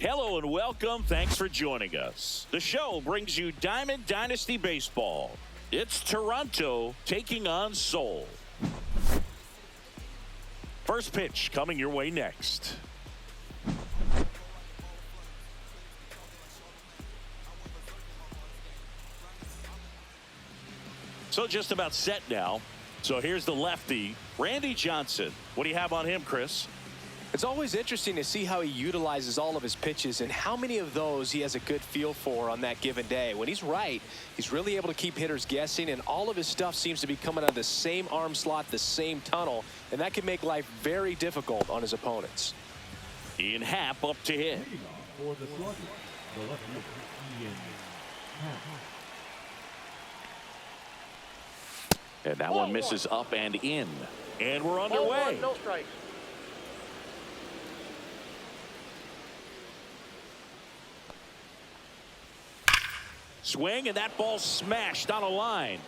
Hello and welcome. Thanks for joining us. The show brings you Diamond Dynasty Baseball. It's Toronto taking on Seoul. First pitch coming your way next. So just about set now. So here's the lefty, Randy Johnson. What do you have on him, Chris? It's always interesting to see how he utilizes all of his pitches and how many of those he has a good feel for on that given day. When he's right, he's really able to keep hitters guessing, and all of his stuff seems to be coming out of the same arm slot, the same tunnel, and that can make life very difficult on his opponents. Ian Happ up to hit. And that one misses up and in. And we're underway. No strikes. Swing, and that ball smashed on a line.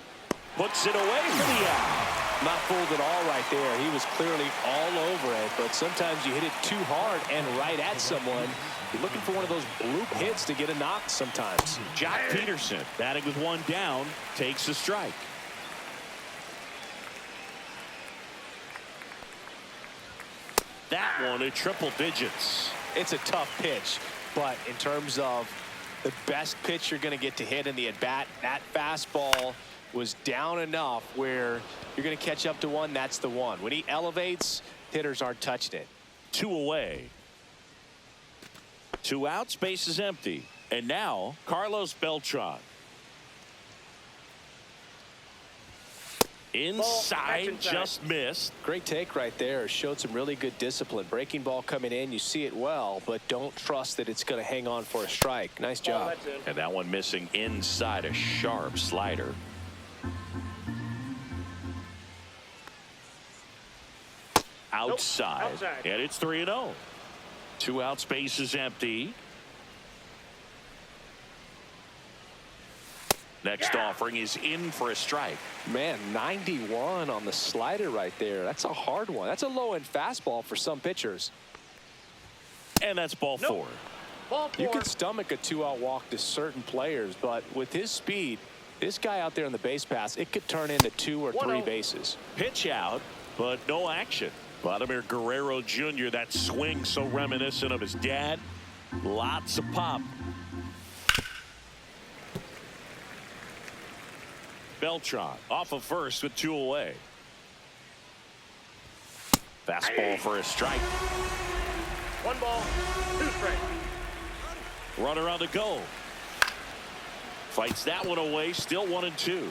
Puts it away for the out. Not fooled at all right there. He was clearly all over it, but sometimes you hit it too hard and right at someone. You're looking for one of those bloop hits to get a knock sometimes. Jock Peterson batting with one down, takes a strike. That one in triple digits. It's a tough pitch, but in terms of the best pitch you're going to get to hit in the at-bat, that fastball was down enough where you're going to catch up to one. That's the one. When he elevates, hitters aren't touching it. 2 away. 2 outs, base is empty. And now Carlos Beltran. Inside, just missed. Great take right there. Showed some really good discipline. Breaking ball coming in, you see it well, but don't trust that it's going to hang on for a strike. Nice job. And that one missing inside, a sharp slider. Outside. And it's 3-0. 2 outs, base is empty. Next offering is in for a strike. Man, 91 on the slider right there. That's a hard one. That's a low-end fastball for some pitchers. And that's ball 4. You can stomach a 2-out walk to certain players, but with his speed, this guy out there on the base pass, it could turn into 2 or 3 bases. Pitch out, but no action. Vladimir Guerrero Jr., that swing so reminiscent of his dad. Lots of pop. Beltran off of first with 2 away. Fastball for a strike. 1 ball, 2 strikes. Runner on the go. Fights that one away. Still 1-2.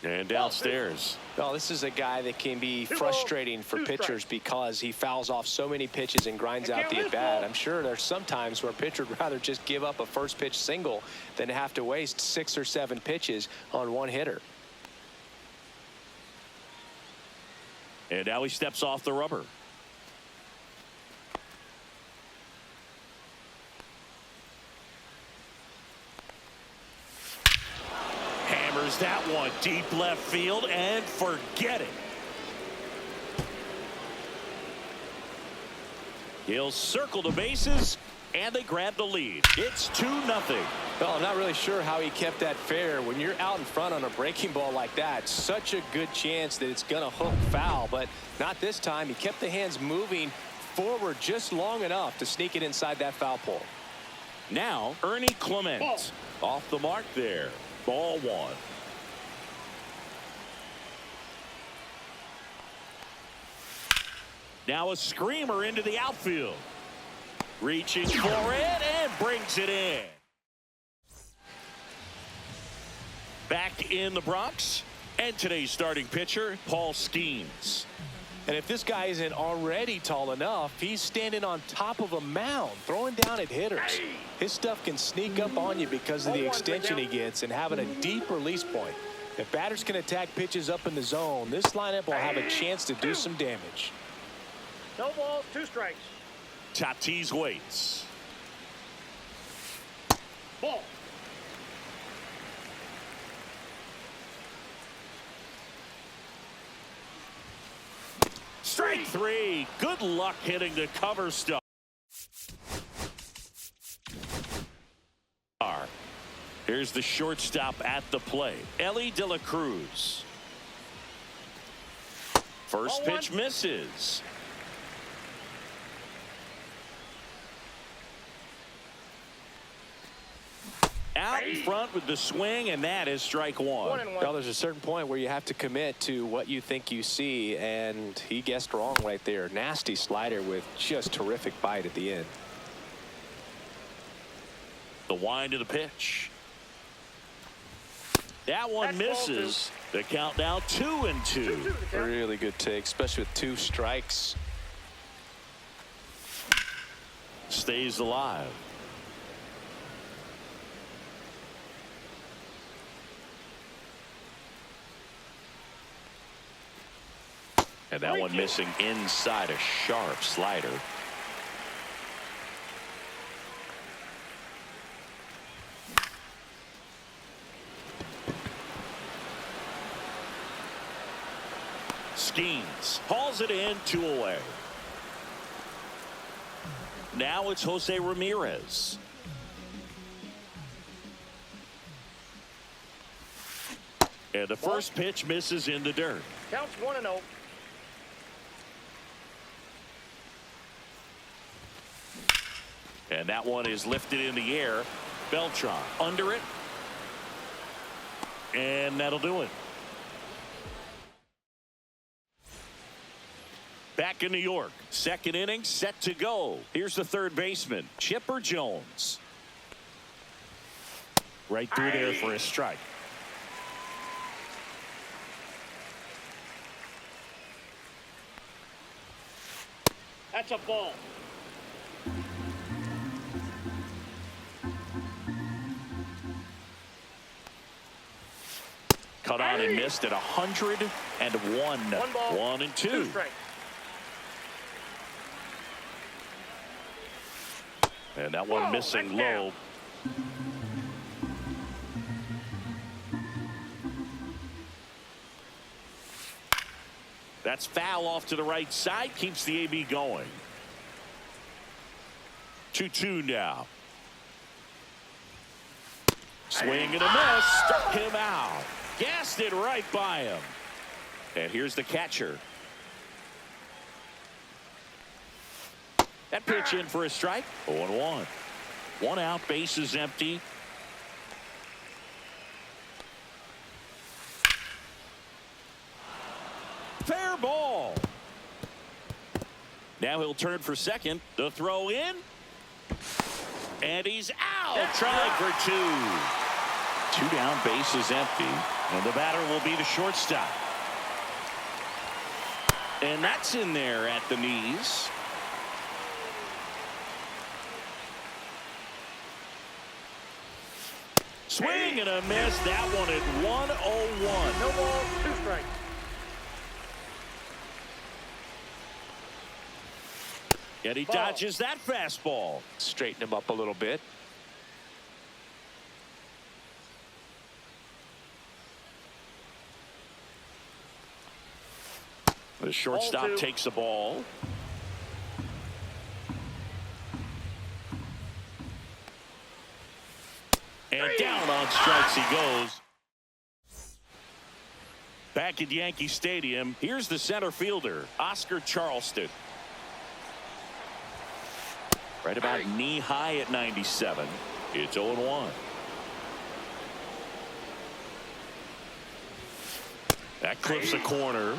And downstairs. Well, this is a guy that can be frustrating for pitchers because he fouls off so many pitches and grinds out the at-bat. I'm sure there's some times where a pitcher would rather just give up a first pitch single than have to waste 6 or 7 pitches on one hitter. And now he steps off the rubber. Hammers that one deep left field and forget it. He'll circle the bases and they grab the lead. It's 2-0. Well, I'm not really sure how he kept that fair. When you're out in front on a breaking ball like that, such a good chance that it's going to hook foul, but not this time. He kept the hands moving forward just long enough to sneak it inside that foul pole. Now Ernie Clement off the mark there. Ball 1. Now a screamer into the outfield. Reaching for it and brings it in. Back in the Bronx, and today's starting pitcher, Paul Skeens. And if this guy isn't already tall enough, he's standing on top of a mound, throwing down at hitters. His stuff can sneak up on you because of the extension he gets and having a deep release point. If batters can attack pitches up in the zone, this lineup will have a chance to do some damage. No balls, 2 strikes. Tatis waits. Ball. Strike three. Good luck hitting the cover stuff. Here's the shortstop at the plate, Ellie De La Cruz. First pitch misses. Out in front with the swing, and that is strike one. Well, there's a certain point where you have to commit to what you think you see, and he guessed wrong right there. Nasty slider with just terrific bite at the end. The wind of the pitch. That one misses. The count now 2-2. Really good take, especially with 2 strikes. Stays alive. And that one missing inside a sharp slider. Skeens hauls it in, 2 away. Now it's Jose Ramirez. And the first pitch misses in the dirt. Counts 1-0. And that one is lifted in the air. Beltran under it. And that'll do it. Back in New York, second inning set to go. Here's the third baseman, Chipper Jones. Right through there for a strike. That's a ball. Cut on and missed at 101. 1 ball, 1 and 2. 2 strikes. And that one missing low. That's foul off to the right side. Keeps the AB going. 2-2 now. Swing and a miss. Struck him out. Gassed it right by him. And here's the catcher. That pitch in for a strike. 0-1. 1 out, bases empty. Fair ball. Now he'll turn for second. The throw in. And he's out. Trying for 2. 2 down, bases empty. And the batter will be the shortstop. And that's in there at the knees. Swing and a miss. That one at 101. No ball, 2 strikes. And he dodges that fastball. Straighten him up a little bit. The shortstop takes the ball. And down on strikes he goes. Back at Yankee Stadium, here's the center fielder, Oscar Charleston. Right about knee high at 97. It's 0-1. That clips a corner.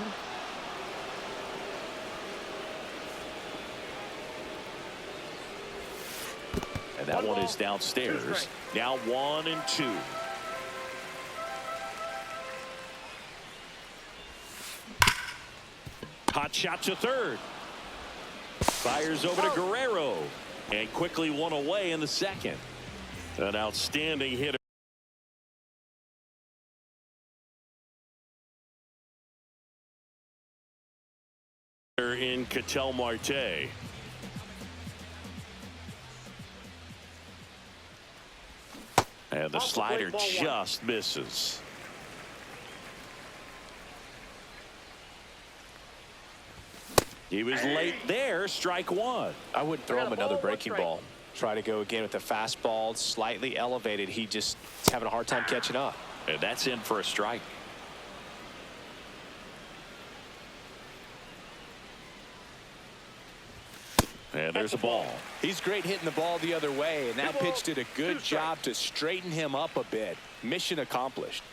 And that one is downstairs. Now 1 and 2. Hot shot to third. Fires over to Guerrero. And quickly 1 away in the second. An outstanding hitter. In Ketel Marte. And the slider just misses. He was late there. Strike one. I wouldn't throw him another breaking ball. Try to go again with the fastball, slightly elevated. He just is having a hard time catching up. And that's in for a strike. And there's a ball. He's great hitting the ball the other way, and that pitch did a good job to straighten him up a bit. Mission accomplished.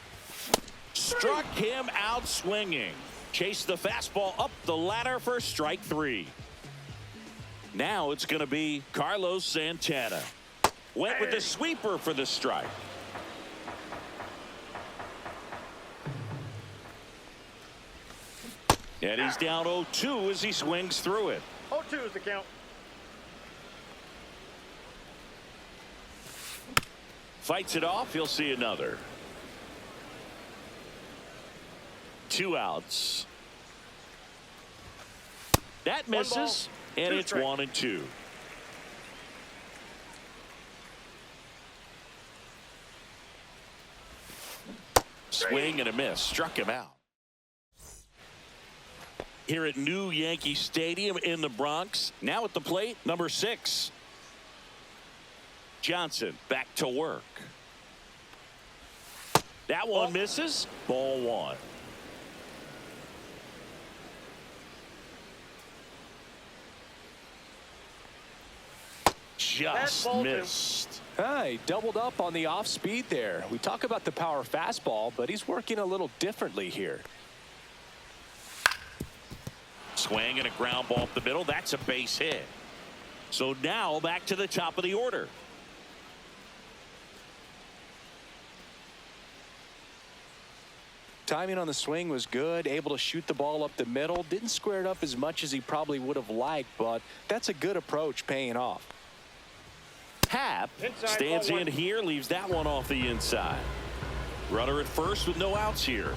Struck him out swinging. Chased the fastball up the ladder for strike three. Now it's going to be Carlos Santana. Went with the sweeper for the strike. And he's down 0-2 as he swings through it. 0-2 is the count. Fights it off. He'll see another. 2 outs. That misses, and it's 1-2. Swing and a miss. Struck him out. Here at New Yankee Stadium in the Bronx. Now at the plate, number 6. Johnson back to work. That one misses. Ball 1. Just missed. He doubled up on the off speed there. We talk about the power fastball, but he's working a little differently here. Swing and a ground ball up the middle. That's a base hit. So now back to the top of the order. Timing on the swing was good, able to shoot the ball up the middle. Didn't square it up as much as he probably would have liked, but that's a good approach, paying off. Happ stands in here, leaves that one off the inside. Runner at first with no outs here.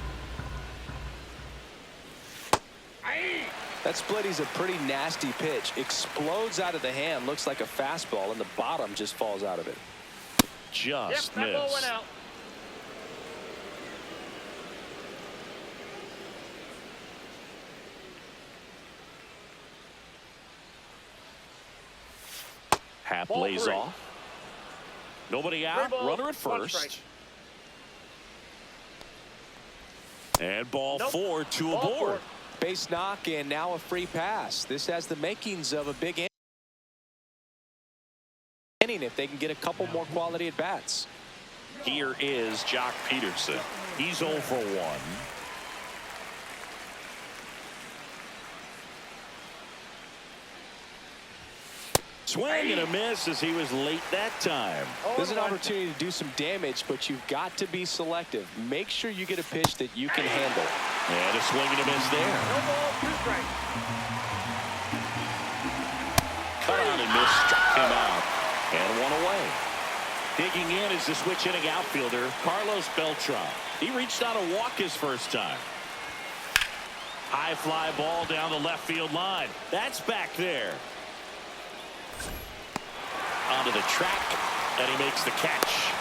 That splitty's a pretty nasty pitch. Explodes out of the hand, looks like a fastball, and the bottom just falls out of it. Just that ball went missed. out. Happ Ball lays 3. off. Nobody out. Runner at first. And ball 4, 2 aboard. Base knock and now a free pass. This has the makings of a big inning if they can get a couple more quality at bats. Here is Jock Peterson. He's 0 for 1. Swing and a miss as he was late that time. There's an opportunity to do some damage, but you've got to be selective. Make sure you get a pitch that you can handle. And a swing and a miss there. No ball, 2 strikes. Cut on and miss, struck him out. And 1 away. Digging in is the switch hitting outfielder, Carlos Beltran. He reached out a walk his first time. High fly ball down the left field line. That's back there. Onto the track, and he makes the catch.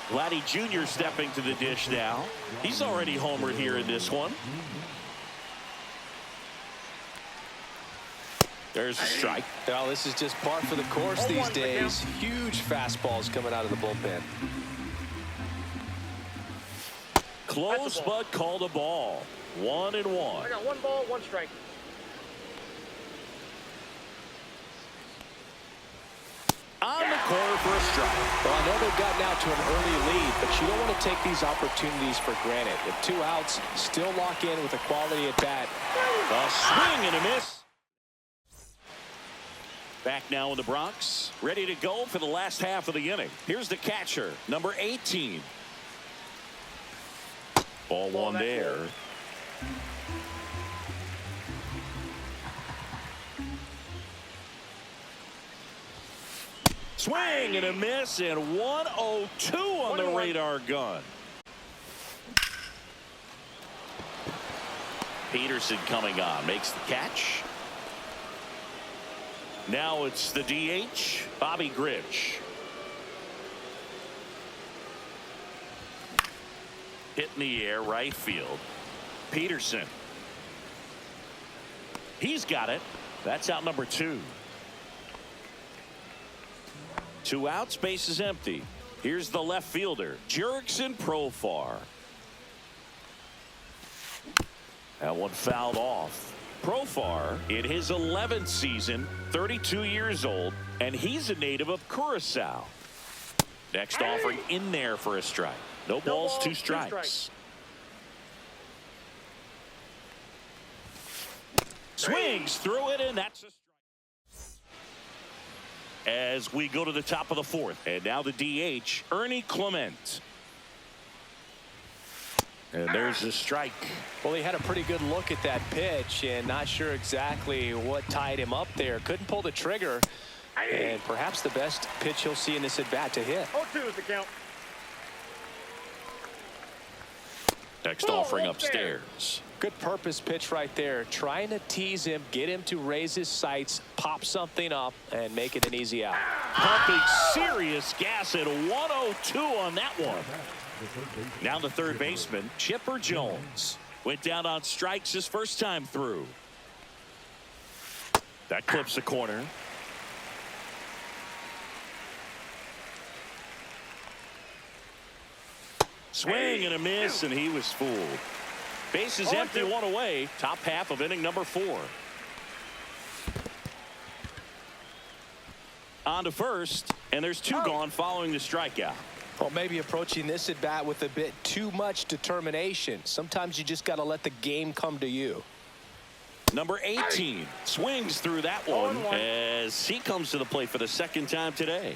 Vladdy Jr. stepping to the dish now. He's already homered here in this one. There's a strike. Well, this is just par for the course these days. Huge fastballs coming out of the bullpen. Close, but called a ball. 1-1. I got 1 ball, 1 strike. On the corner for a strike. Well, I know they've gotten out to an early lead, but you don't want to take these opportunities for granted. With 2 outs, still lock in with a quality at bat. A swing and a miss. Back now in the Bronx, ready to go for the last half of the inning. Here's the catcher, number 18. Ball 1 there. Swing and a miss, and 1-0-2 on the radar gun. Peterson coming on, makes the catch. Now it's the DH, Bobby Grich. Hit in the air, right field. Peterson. He's got it. That's out number 2. 2 outs, base is empty. Here's the left fielder, Jurickson Profar. That one fouled off. Profar in his 11th season, 32 years old, and he's a native of Curacao. Next offering in there for a strike. No balls, 2 strikes. Swings through it, and that's a strike. As we go to the top of the 4th, and now the DH, Ernie Clement. And there's a strike. Well, he had a pretty good look at that pitch and not sure exactly what tied him up there. Couldn't pull the trigger, and perhaps the best pitch he'll see in this at bat to hit. 0-2 is the count. Next offering upstairs. Good purpose pitch right there. Trying to tease him, get him to raise his sights, pop something up, and make it an easy out. Pumping serious gas at 102 on that one. Now the third baseman, Chipper Jones. Went down on strikes his first time through. That clips the corner. Swing and a miss, and he was fooled. Base is empty, 1 away. Top half of inning number 4. On to first, and there's 2 gone following the strikeout. Well, maybe approaching this at bat with a bit too much determination. Sometimes you just got to let the game come to you. Number 18 swings through that one 0-1. as he comes to the plate for the second time today.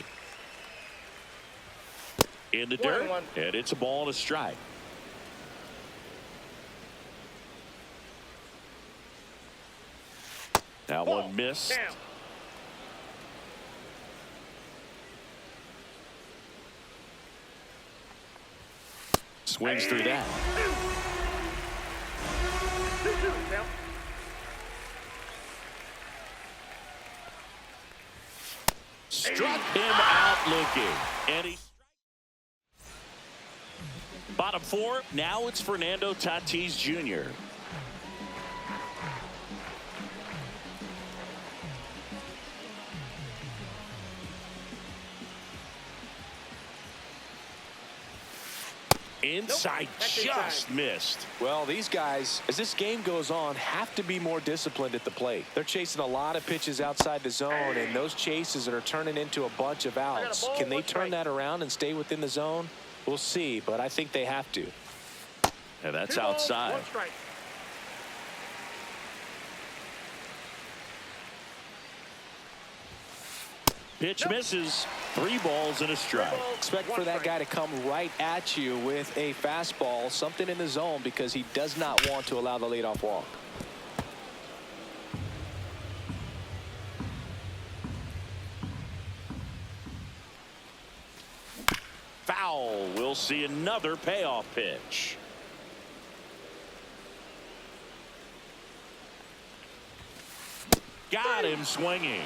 In the dirt, 1-1. and it's a ball and a strike. That one missed. Down. Swings through that. 2-2 count. Struck him out looking. And he bottom 4. Now it's Fernando Tatis Jr. Inside, just missed. Well, these guys, as this game goes on, have to be more disciplined at the plate. They're chasing a lot of pitches outside the zone, and those chases that are turning into a bunch of outs. Can they turn that around and stay within the zone? We'll see, but I think they have to. And that's 2 balls, outside. 1 strike. Pitch misses. 3 balls and a strike. Expect for that guy to come right at you with a fastball, something in the zone, because he does not want to allow the leadoff walk. Foul. We'll see another payoff pitch. Got him swinging.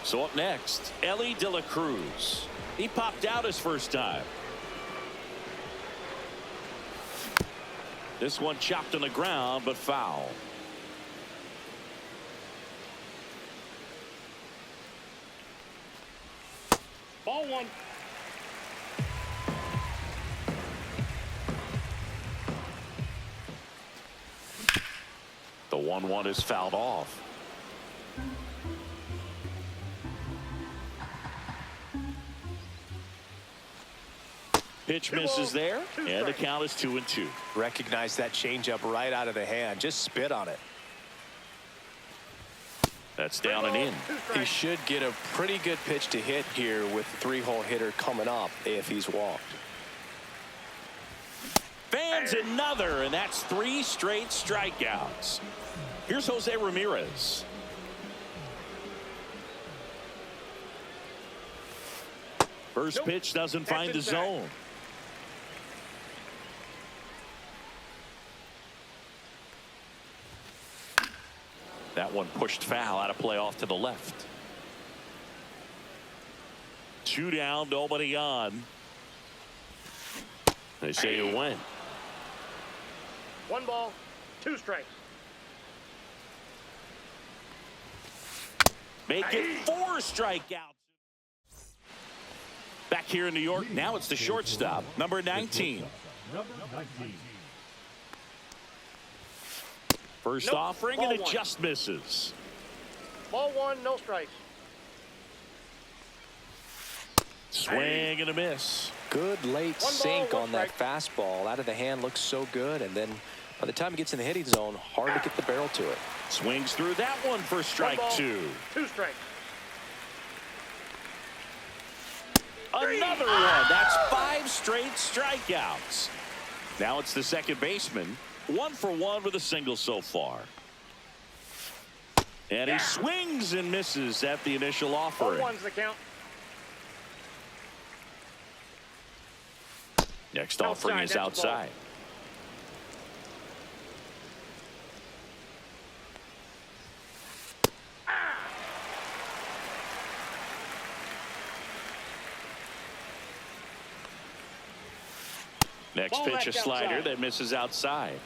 So up next, Ellie De La Cruz. He popped out his first time. This one chopped on the ground, but foul. Ball 1. The 1-1 is fouled off. Pitch misses there, and the count is 2-2. Recognize that changeup right out of the hand. Just spit on it. That's down and in. He should get a pretty good pitch to hit here with the 3-hole hitter coming up if he's walked. Fans another, and that's 3 straight strikeouts. Here's Jose Ramirez. First pitch doesn't find the zone. That one pushed foul, out of play off to the left. 2 down, nobody on. They say you win. 1 ball, 2 strikes. Make it 4 strikeouts. Back here in New York, now it's the shortstop, number 19. First offering, and it just misses. Ball 1, no strikes. Swing and a miss. Good late ball, sink 1 on that fastball. Out of the hand, looks so good, and then by the time it gets in the hitting zone, hard to get the barrel to it. Swings through that one for strike 2. 2 strikes. Another one. That's 5 straight strikeouts. Now it's the second baseman. 1 for 1 with a single so far. And he swings and misses at the initial offering. 1's the count. Next offering is outside. Next Ball pitch, a back slider outside. that misses outside.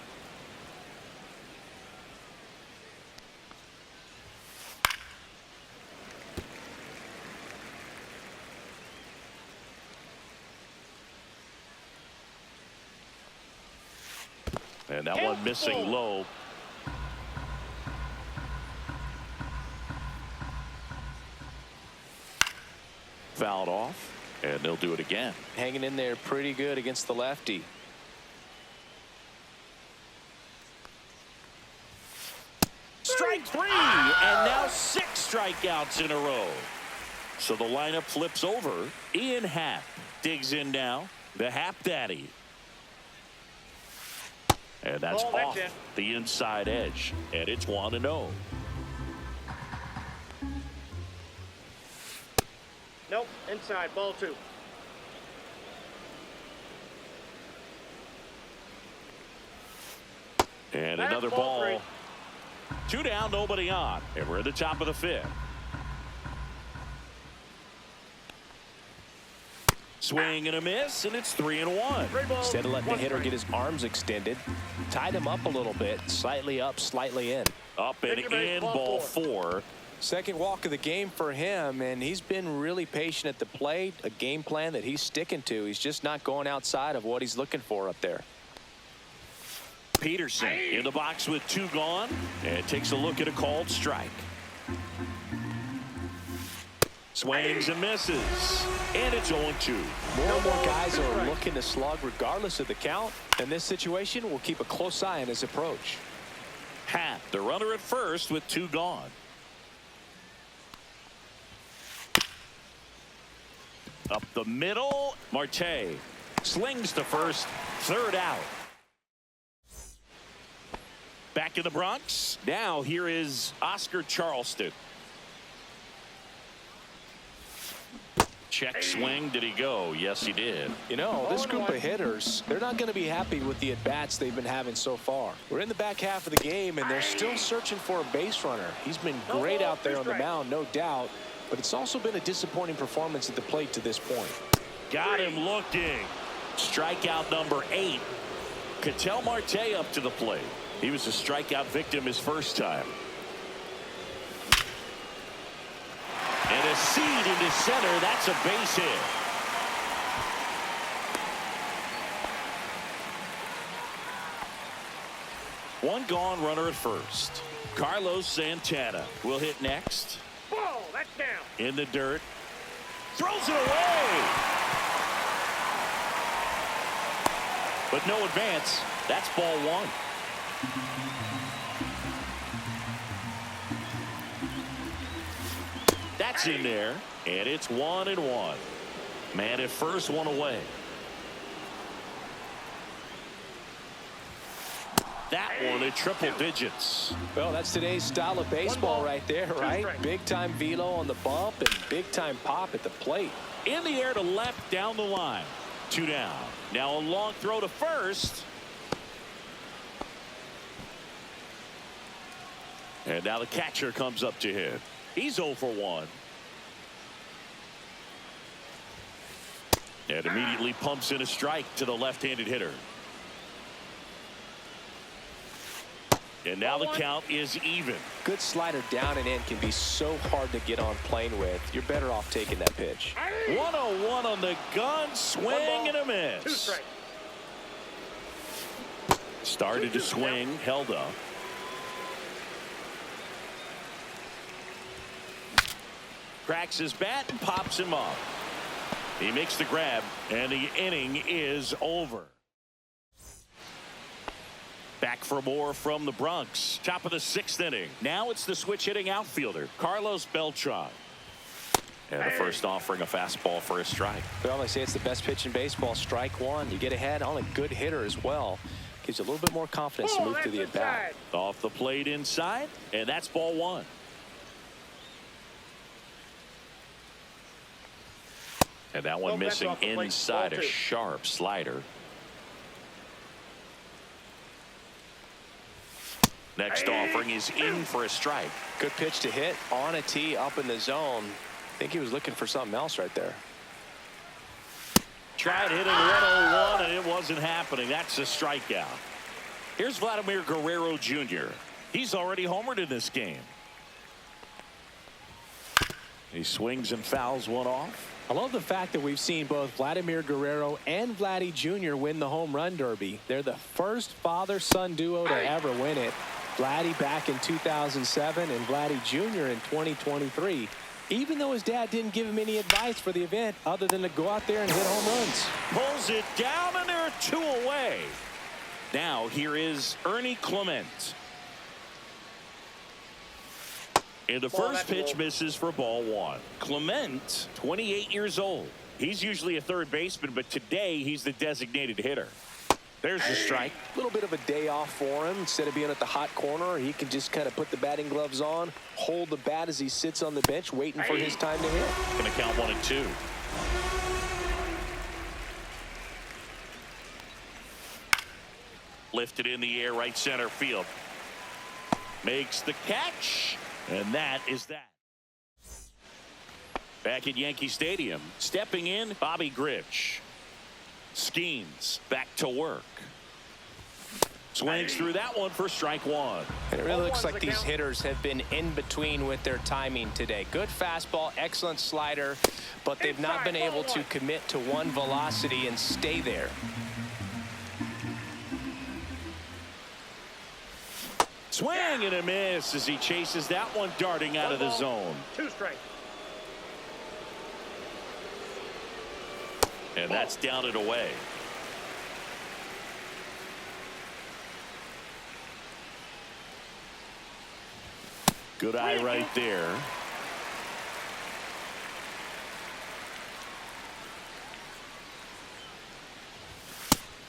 And that one missing low. Fouled off, and they'll do it again. Hanging in there pretty good against the lefty. Strike 3, and now 6 strikeouts in a row. So the lineup flips over. Ian Happ digs in now. The Happ Daddy. And that's off the inside edge. And it's 1-0. Nope, inside, ball 2. And another ball. 2 down, nobody on. And we're at the top of the 5th. Swing and a miss, and it's 3-1. Instead of letting the hitter get his arms extended, tied him up a little bit, slightly up, slightly in. Up and in, ball 4. Second walk of the game for him, and he's been really patient at the plate. A game plan that he's sticking to. He's just not going outside of what he's looking for up there. Peterson in the box with 2 gone, and takes a look at a called strike. Swings and misses, and it's 0-2. More and more guys are looking to slug regardless of the count. In this situation, we'll keep a close eye on his approach. Happ, the runner at first with 2 gone. Up the middle, Marte slings to first, 3rd out. Back in the Bronx. Now here is Oscar Charleston. Check swing. Did he go? Yes, he did. You know, this group of hitters, they're not going to be happy with the at-bats they've been having so far. We're in the back half of the game, and they're still searching for a base runner. He's been great out there on the mound, no doubt, but it's also been a disappointing performance at the plate to this point. Got him looking. Strikeout number 8. Ketel Marte up to the plate. He was a strikeout victim his first time. And a seed into center. That's a base hit. One gone, runner at first. Carlos Santana will hit next. Ball, that's down. In the dirt. Throws it away. But no advance. That's ball 1. That's in there, and it's 1-1. Man at first, 1 away. That one at triple digits. Well, that's today's style of baseball right there, right? Big time velo on the bump and big time pop at the plate. In the air to left, down the line. 2 down. Now a long throw to first. And now the catcher comes up to hit. He's 0 for 1. And immediately pumps in a strike to the left-handed hitter. And now the count is even. Good slider down and in can be so hard to get on plane with. You're better off taking that pitch. 1-0-1 on the gun. Swing and a miss. 2 strikes. Started to swing. Held up. Cracks his bat and pops him up. He makes the grab, and the inning is over. Back for more from the Bronx. Top of the 6th inning. Now it's the switch hitting outfielder, Carlos Beltran. And the first offering a fastball for a strike. Well, they say it's the best pitch in baseball. Strike one. You get ahead on a good hitter as well. Gives you a little bit more confidence to move to the at-bat. Off the plate inside, and that's ball 1. And that one missing inside, a sharp slider. Next offering is in for a strike. Good pitch to hit on a tee up in the zone. I think he was looking for something else right there. Tried hitting 101 and it wasn't happening. That's a strikeout. Here's Vladimir Guerrero Jr. He's already homered in this game. He swings and fouls one off. I love the fact that we've seen both Vladimir Guerrero and Vladdy Jr. win the home run derby. They're the first father-son duo to ever win it. Vladdy back in 2007 and Vladdy Jr. in 2023. Even though his dad didn't give him any advice for the event other than to go out there and hit home runs. Pulls it down, and there are 2 away. Now here is Ernie Clement. And the first pitch misses for ball 1. Clement, 28 years old. He's usually a third baseman, but today he's the designated hitter. There's the strike. A little bit of a day off for him. Instead of being at the hot corner, he can just kind of put the batting gloves on, hold the bat as he sits on the bench, waiting for his time to hit. Going to count 1 and 2. Lifted in the air, right center field. Makes the catch, and that is that. Back at Yankee Stadium, stepping in, Bobby Grich. Skeens back to work. Swings through that one for strike 1. And it really looks like these hitters have been in between with their timing today. Good fastball, excellent slider, but they've not been able to commit to one velocity and stay there. Swing and a miss as he chases that one darting out of the zone. 2 strikes. And that's down and away. Good eye right there.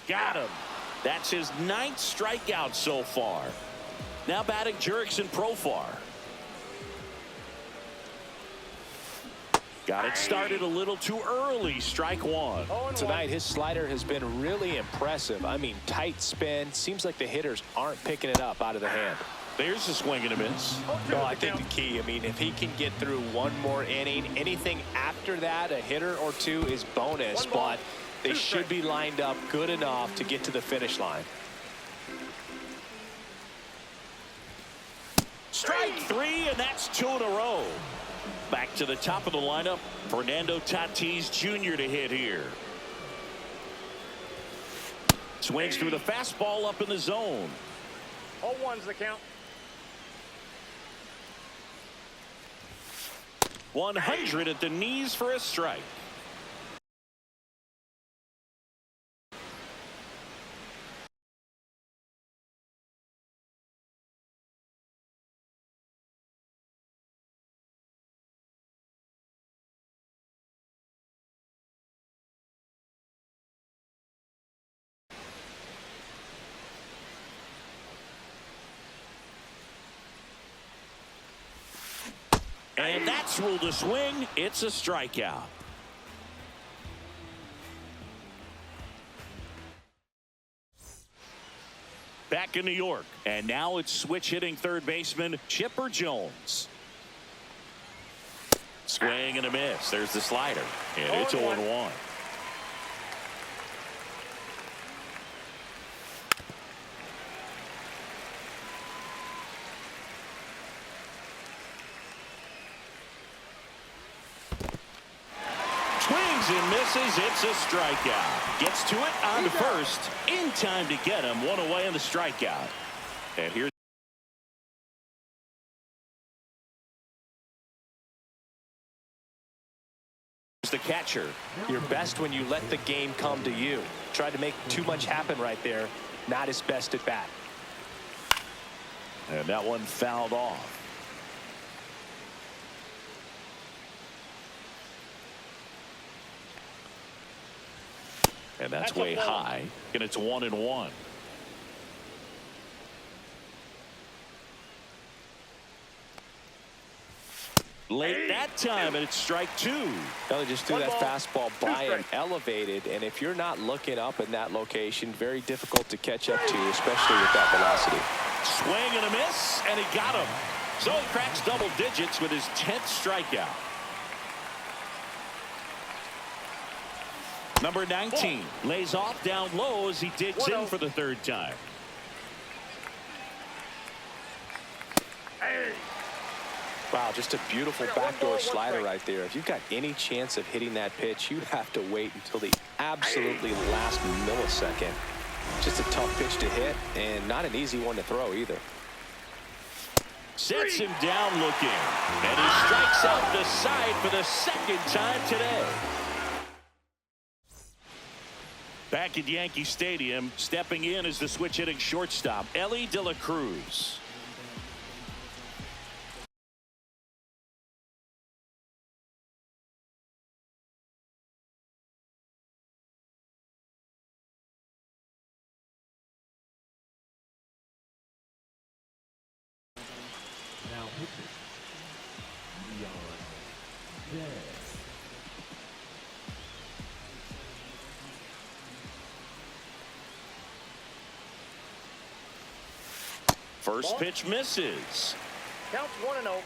Got him. That's his 9th strikeout so far. Now batting Jurickson Profar. Got it started a little too early. Strike 1. Tonight, his slider has been really impressive. I mean, tight spin. Seems like the hitters aren't picking it up out of the hand. There's a swing and a miss. Well, I think the key, I mean, if he can get through one more inning, anything after that, a hitter or 2 is bonus, but they should be lined up good enough to get to the finish line. Strike 3, and that's 2 in a row. Back to the top of the lineup, Fernando Tatis Jr. to hit here. Swings through the fastball up in the zone. 0-1's the count. 100 at the knees for a strike. And that's ruled a swing. It's a strikeout. Back in New York, and now it's switch hitting third baseman Chipper Jones. Swing and a miss. There's the slider, and it's 0-1. Swings and misses. It's a strikeout. Gets to it on to first. In time to get him. One away in the strikeout. And here's the catcher. You're best when you let the game come to you. Tried to make too much happen right there. Not his best at bat. And that one fouled off. And that's way high. And it's 1-1. Late that time, and it's strike two. Well, they just threw that fastball by him, elevated, and if you're not looking up in that location, very difficult to catch up to, especially with that velocity. Swing and a miss, and he got him. So he cracks double digits with his 10th strikeout. Number 19 lays off down low as he digs in for the third time. Wow, just a beautiful backdoor slider right there. If you've got any chance of hitting that pitch, you have to wait until the absolutely last millisecond. Just a tough pitch to hit, and not an easy one to throw either. Sets him down looking, and he strikes out the side for the second time today. Back at Yankee Stadium, stepping in is the switch hitting shortstop, Ellie De La Cruz. First pitch misses. Counts 1-0.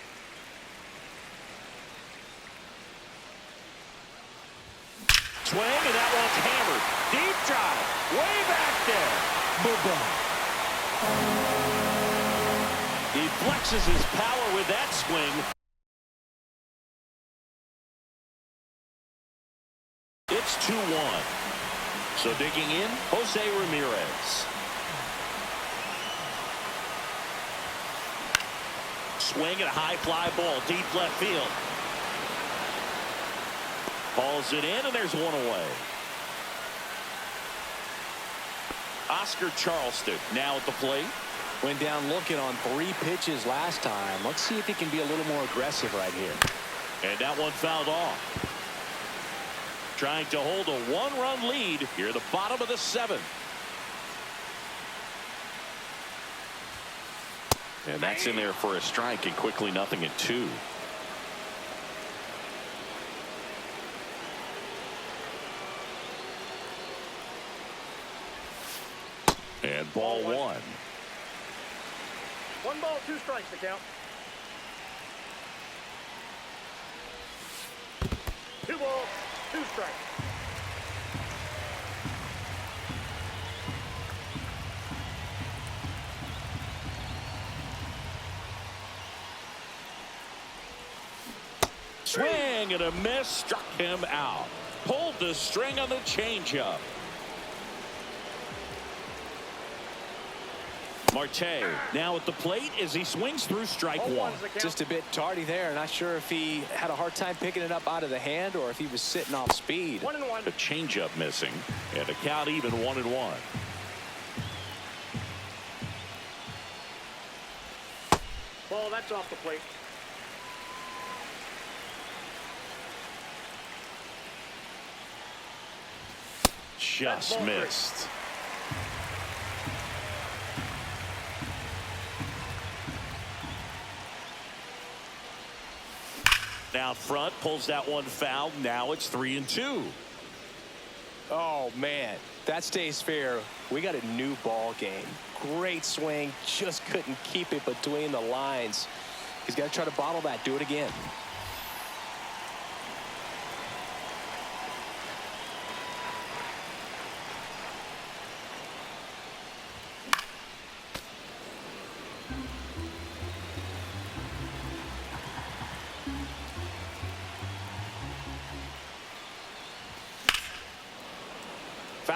Swing, and that one's hammered. Deep drive. Way back there. Boom. He flexes his power with that swing. It's 2-1. So digging in, Jose Ramirez. Swing and a high fly ball deep left field. Hauls it in, and there's one away. Oscar Charleston now at the plate. Went down looking on 3 pitches last time. Let's see if he can be a little more aggressive right here. And that one fouled off. Trying to hold a 1-run lead here at the bottom of the 7th. And that's in there for a strike, and quickly nothing at 2. And ball 1. 1 ball, 2 strikes to count. 2 balls, 2 strikes. Swing and a miss, struck him out. Pulled the string on the changeup. Marte now at the plate as he swings through strike 1. Just a bit tardy there. Not sure if he had a hard time picking it up out of the hand or if he was sitting off speed. 1-1. The changeup missing, and a count even 1-1. Ball, that's off the plate. Just missed. Out front, pulls that one foul. Now it's 3-2. Oh man, that stays fair. We got a new ball game. Great swing, just couldn't keep it between the lines. He's got to try to bottle that. Do it again.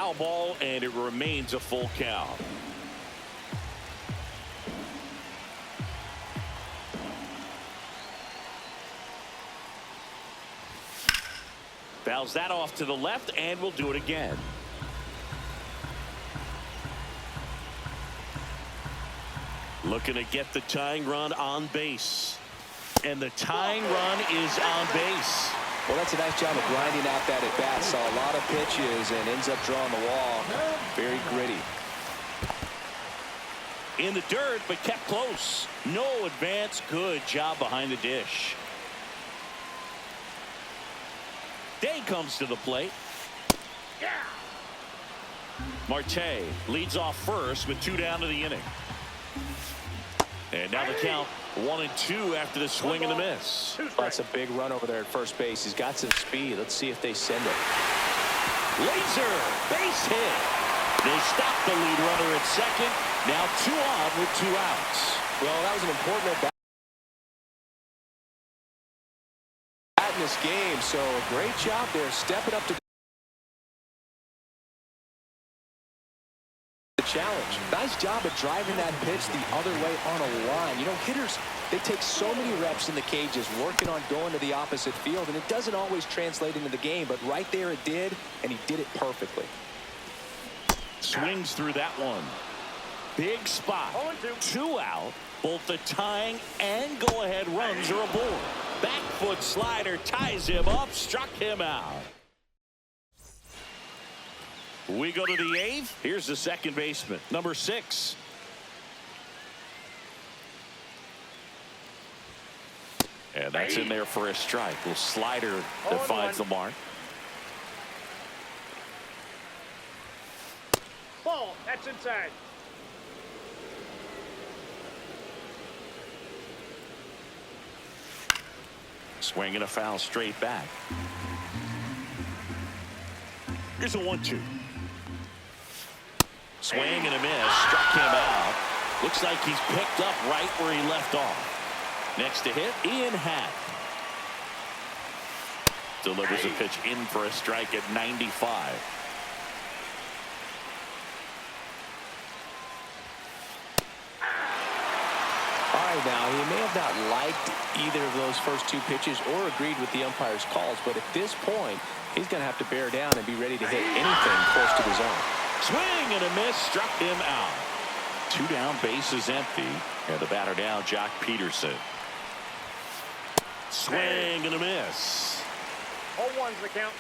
foul ball, and it remains a full count. Fouls that off to the left, and we'll do it again. Looking to get the tying run on base. And the tying run is on base. Well, that's a nice job of grinding out that at bat. Saw a lot of pitches and ends up drawing the wall. Very gritty. In the dirt, but kept close. No advance. Good job behind the dish. Day comes to the plate. Marte leads off first with 2 down to the inning. And now the count 1-2 after the swing and the miss. That's a big run over there at first base. He's got some speed. Let's see if they send it. Laser base hit. They stop the lead runner at second. Now 2 on with 2 outs. Well, that was an important at bat in this game. So a great job there, stepping up to the challenge. Nice job of driving that pitch the other way on a line. You know, hitters, they take so many reps in the cages working on going to the opposite field, and it doesn't always translate into the game, but right there it did, and he did it perfectly. Swings through that one. Big spot. 2 out. Both the tying and go-ahead runs are aboard. Back foot slider ties him up, struck him out. We go to the 8th. Here's the second baseman, number 6. And that's in there for a strike. Little slider that finds the mark. Ball. That's inside. Swing and a foul straight back. Here's a 1-2. Swing and a miss. Struck him out. Looks like he's picked up right where he left off. Next to hit, Ian Happ. Delivers a pitch in for a strike at 95. All right, now, he may have not liked either of those first 2 pitches or agreed with the umpire's calls, but at this point, he's going to have to bear down and be ready to hit anything close to the zone. Swing and a miss, struck him out. 2 down, bases empty. And the batter now, Jock Peterson. Swing and a miss. 0-1's the count.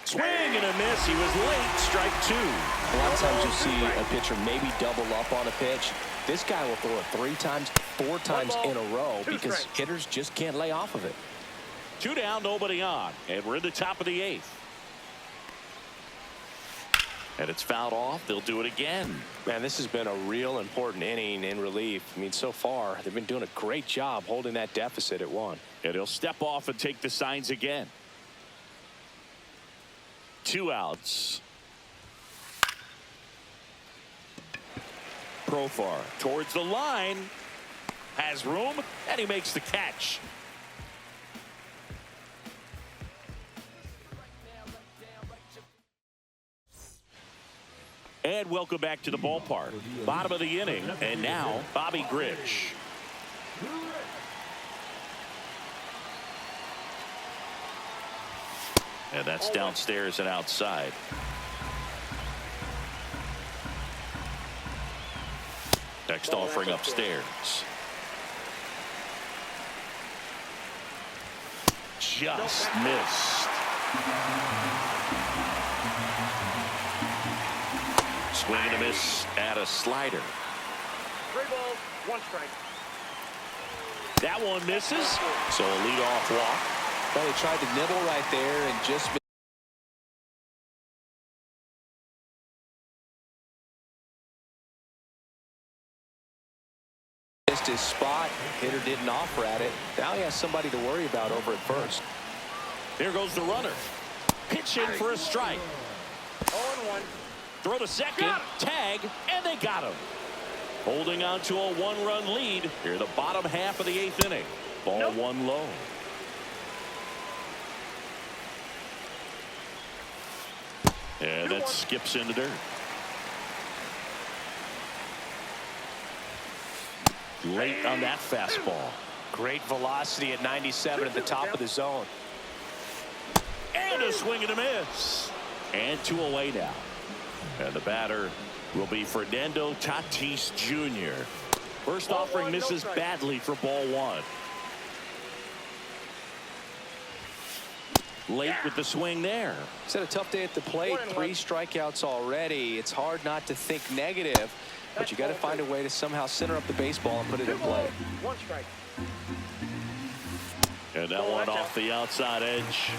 Swing and a miss. He was late. Strike 2. A lot of times you'll see a pitcher maybe double up on a pitch. This guy will throw it 3 times, 4 times in a row because hitters just can't lay off of it. 2 down, nobody on. And we're in the top of the 8th. And it's fouled off. They'll do it again. Man, this has been a real important inning in relief. I mean, so far, they've been doing a great job holding that deficit at 1. And he'll step off and take the signs again. 2 outs. Profar towards the line. Has room, and he makes the catch. And welcome back to the ballpark. Bottom of the inning, and now Bobby Grich. And that's downstairs and outside. Next offering upstairs. Just missed. Swing and a miss at a slider. 3 balls, 1 strike. That one misses. So a leadoff walk. Well, he tried to nibble right there and just missed his spot. Hitter didn't offer at it. Now he has somebody to worry about over at first. There goes the runner. Pitching for a strike. 0-1. Throw to second. Tag, and they got him. Holding on to a 1-run lead here in the bottom half of the 8th inning. Ball 1 low. And that skips into dirt. Late on that fastball. Great velocity at 97 at the top of the zone. And a swing and a miss. And 2 away now. And the batter will be Fernando Tatis Jr. First offering misses badly for ball 1. Late with the swing there. He's had a tough day at the plate. 3 strikeouts already. It's hard not to think negative, but you got to find a way to somehow center up the baseball and put it in play. 1 strike. And that one off the outside edge.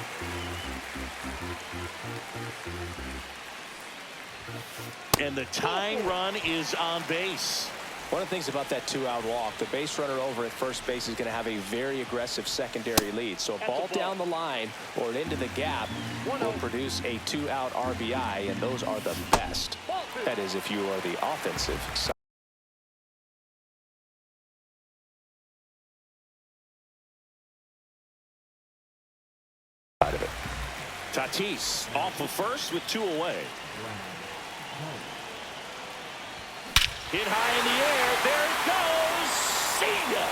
And the tying run is on base. One of the things about that 2-out walk, the base runner over at first base is going to have a very aggressive secondary lead. So a ball down the line or into the gap will produce a 2-out RBI, and those are the best. That is, if you are the offensive side of it. Tatis off of first with 2 away. Hit high in the air. There it goes. See ya.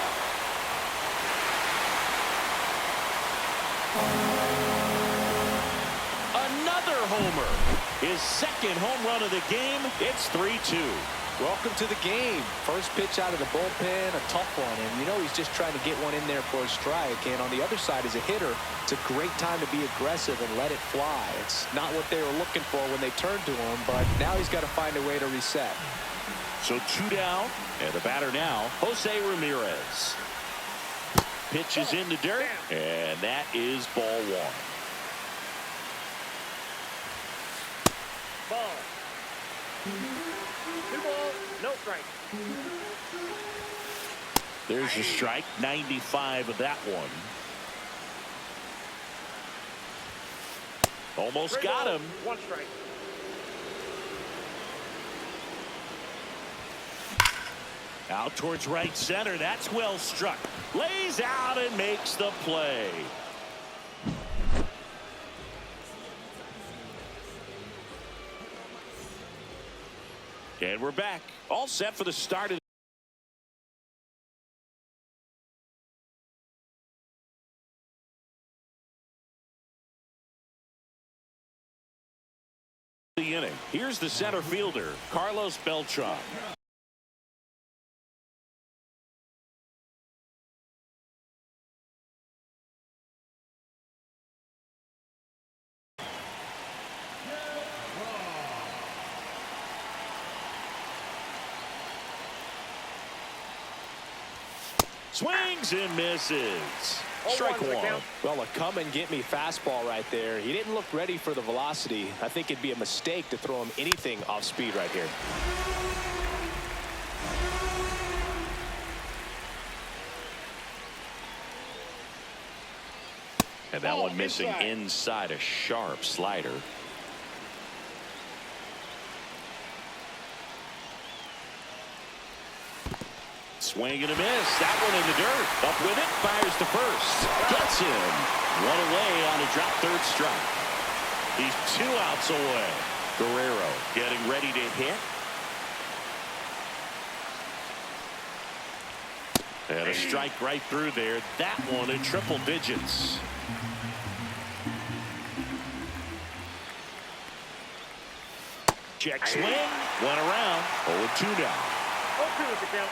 Another homer. His second home run of the game. It's 3-2. Welcome to the game. First pitch out of the bullpen, a tough one. And you know he's just trying to get one in there for a strike. And on the other side, as a hitter, it's a great time to be aggressive and let it fly. It's not what they were looking for when they turned to him, but now he's got to find a way to reset. So 2 down, and the batter now, Jose Ramirez. Pitch is in the dirt, and that is ball 1. Ball. 2 balls, no strike. There's a strike, 95 of that one. Almost got him. 1 strike. Out towards right center. That's well struck. Lays out and makes the play. And we're back. All set for the start of the inning. Here's the center fielder, Carlos Beltran. Swings and misses. Strike 1. Well, a come-and-get-me fastball right there. He didn't look ready for the velocity. I think it'd be a mistake to throw him anything off speed right here. And that one missing inside, a sharp slider. Swing and a miss. That one in the dirt. Up with it. Fires to first. Gets him. 1 away on a drop third strike. He's 2 outs away. Guerrero getting ready to hit. And a strike right through there. That one in triple digits. Check swing. Went around. 0-2 now. 0-2 is the count.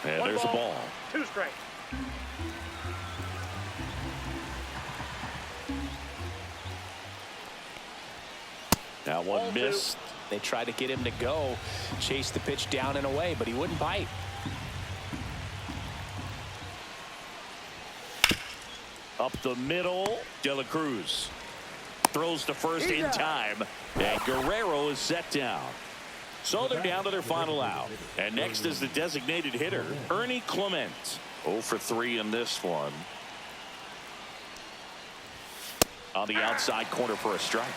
And there's a ball. 2 strikes. That one missed. They tried to get him to go, chase the pitch down and away, but he wouldn't bite. Up the middle, De La Cruz throws to first in time, and Guerrero is set down. So they're down to their final out. And next is the designated hitter, Ernie Clement. 0 for 3 in this one. On the outside corner for a strike.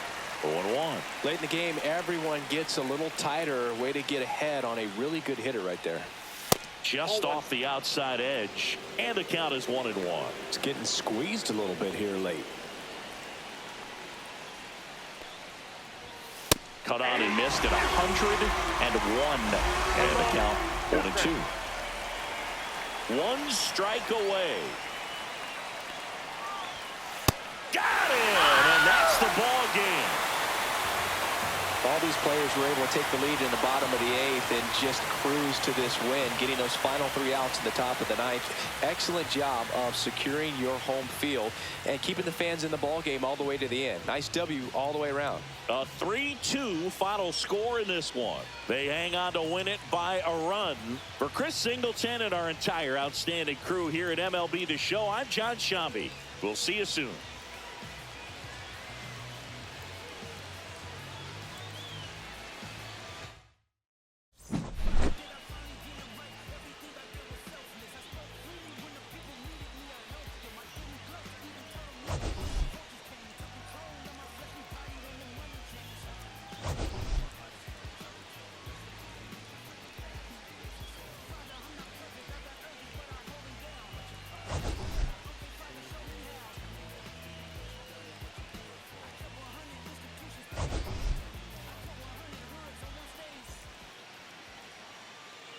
0-1. Late in the game, everyone gets a little tighter. Way to get ahead on a really good hitter right there. Just off the outside edge, and the count is 1-1. It's getting squeezed a little bit here late. Cut on and missed at 101, and the count 1-2. One strike away. Got it, and that's the ball game. All these players were able to take the lead in the bottom of the 8th and just cruise to this win, getting those final 3 outs in the top of the 9th. Excellent job of securing your home field and keeping the fans in the ball game all the way to the end. Nice W all the way around. A 3-2 final score in this one. They hang on to win it by a run. For Chris Singleton and our entire outstanding crew here at MLB The Show, I'm John Shambi. We'll see you soon.